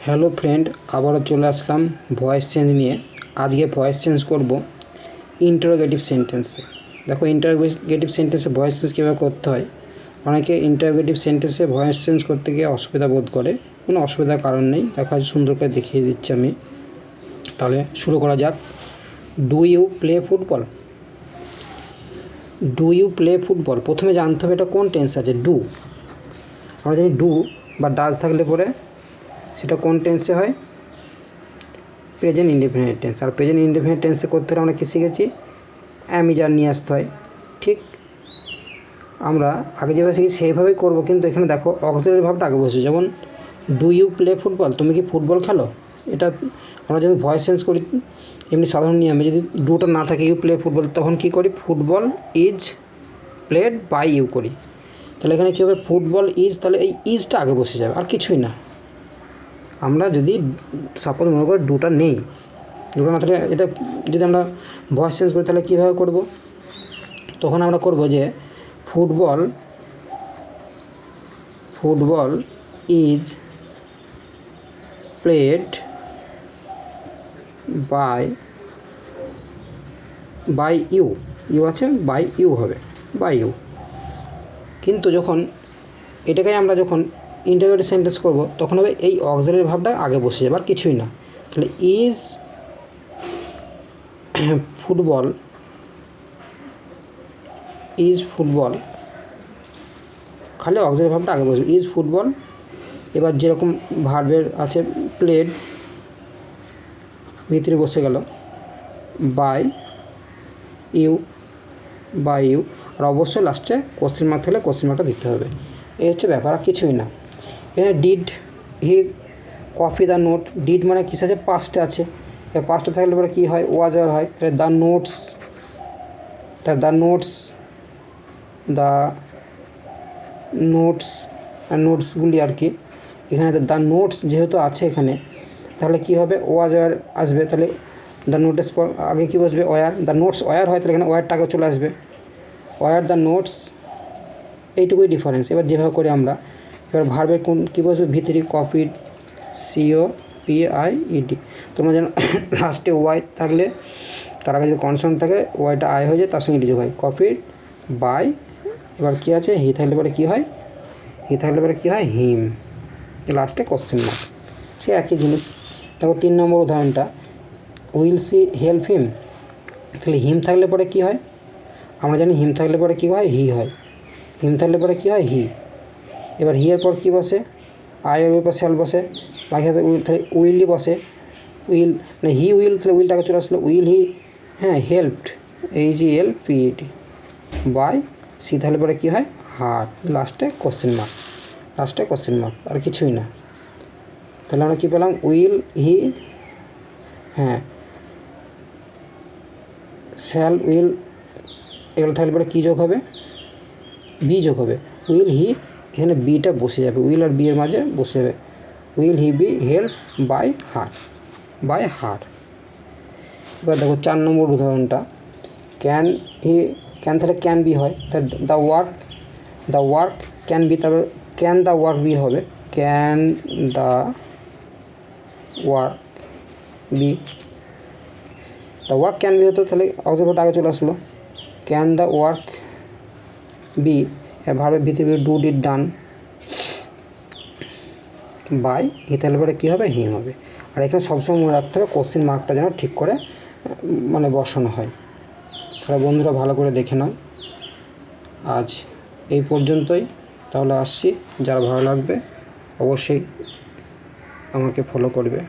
Hello friend, আবারও চলে আসলাম voice change নিয়ে। আজকে ভয়েস চেঞ্জ করব ইন্টারোগেটিভ সেন্টেন্সে। দেখো, ইন্টারোগেটিভ সেন্টেন্সে ভয়েস চেঞ্জ কীভাবে করতে হয়। অনেকে ইন্টারোগেটিভ সেন্টেন্সে ভয়েস চেঞ্জ করতে গিয়ে অসুবিধা বোধ করে। কোনো অসুবিধার কারণ নেই, দেখো আজ সুন্দর করে দেখিয়ে দিচ্ছি আমি। তাহলে শুরু করা যাক। Do you play football? Do you play football, প্রথমে জানতে হবে এটা কোন টেন্স আছে। ডু, আমরা জানি ডু বা ডাজ থাকলে পরে সেটা কোন টেন্সে হয়, প্রেজেন্ট ইনডেফিনিট টেন্স। আর প্রেজেন্ট ইনডেফিনিট টেন্সে করতে হলে আমরা কী শিখেছি, অ্যামিজার নিয়ে আসতে হয়। ঠিক আমরা আগে যেভাবে শিখি সেইভাবেই করবো, কিন্তু এখানে দেখো অক্সিলারি ভাবটা আগে বসে। যেমন ডু ইউ প্লে ফুটবল, তুমি কি ফুটবল খেলো। এটা আমরা যদি ভয়েস চেঞ্জ করি এমনি সাধারণ নিয়মে, যদি ডুটা না থাকে ইউ প্লে ফুটবল, তখন কী করি, football is played by you করি। তাহলে এখানে কী হবে, ফুটবল ইজ, তাহলে এই ইজটা আগে বসে যাবে, আর কিছুই না। আমরা যদি সাপোজ মনে করি ডুটা নেই, ডুটা না থাকলে এটা যদি আমরা ভয়েস চেঞ্জ করি তাহলে কীভাবে করব, তখন আমরা করব যে football is played by you, you আছে বাই ইউ হবে, বাই ইউ। কিন্তু যখন এটাকে আমরা যখন ইন্টারোগেটিভ সেন্টেন্স করব তখন হবে এই অক্সিলারি ভাবটা আগে বসে যাবে, আর কিছুই না। তাহলে ইজ ফুটবল খালি অক্সিলারি ভাবটা আগে বসবে, ইজ ফুটবল। এবার যেরকম ভার্বের আছে প্লেড ভিতরে বসে গেল বাই ইউ, আর অবশ্যই লাস্টে কোশ্চেন মার্ক থাকলে কোশ্চেন মার্কটা দিতে হবে। এই হচ্ছে ব্যাপার, আর কিছুই না। এখানে did he copy the note, did মানে কিস আছে, পাস্টে আছে। এবার পাস্টে থাকলে পরে কী হয়, ওয়াজ আর হয়। তাহলে নোটসগুলি আর কি, এখানে দ্য নোটস যেহেতু আছে এখানে, তাহলে কী হবে, ওয়াজ আর আসবে। তাহলে দ্য নোটস পর আগে কী বসবে, ওয়ার। দ্য নোটস ওয়ার হয়, তাহলে এখানে ওয়ারটা আগে চলে আসবে, ওয়ার দ্য নোটস। এইটুকুই ডিফারেন্স। এবার যেভাবে করে আমরা এবার ভার্বের কোন কী বসবে, ভিতরে কপিড, COPIED। তোমরা যেন লাস্টে ওয়াই থাকলে তার আগে যদি কনসোনেন্ট থাকে ওয়াইটা আই হয়ে যায়, তার সঙ্গে ডিযোগ হয়, কপিড বাই। এবার কী আছে, হি থাকলে পরে কী হয়, হিম। লাস্টে কোশ্চেন মার্ক, সে একই জিনিস। দেখো 3 নম্বর উদাহরণটা, উইল সি হেল্প হিম। তাহলে হিম থাকলে পরে কী হয়, আমরা জানি হিম থাকলে পরে কী হয়, হি হয়। হিম থাকলে পরে কী হয়, হি। এবার হি এর পর কী বসে, আই এর উপর শ্যাল বসে, বাকি হাতে উইল, তাহলে উইলই বসে। উইল মানে হি উইল, তাহলে উইলটাকে চলে আসলো, will he helped, HELPED by she. তাহলে পরে কী হয়, হার্ট। লাস্টে কোশ্চেন মার্ক, আর কিছুই না। তাহলে আমরা কী পেলাম, উইল হি, শ্যাল, উইল, এগুলো থাকলে পরে কী যোগ হবে, বি যোগ হবে। উইল হি, এখানে বিটা বসে যাবে, উইল আর বি এর মাঝে বসে যাবে, will he be help by her. এবার দেখো 4 নম্বর উদাহরণটা, ক্যান তাহলে ক্যান বি হয়, তাহলে দ্য ওয়ার্ক ক্যান বি, তারপর ক্যান দ্য ওয়ার্ক বি হবে, ক্যান দ্য ওয়ার্ক বি হতো, তাহলে অক্সিলারি আগে চলে আসলো, ক্যান দ্য ওয়ার্ক বি। ভার্বের ভিতরে do did done by he, তাহলে পরে কী হবে, হিম হবে। আর এখানে সবসময় মনে রাখতে হবে কোশ্চেন মার্কটা যেন ঠিক করে মানে বসানো হয়। তাহলে বন্ধুরা ভালো করে দেখে নাও। আজ এই পর্যন্তই, তাহলে আসছি। যারা ভালো লাগবে অবশ্যই আমাকে ফলো করবে।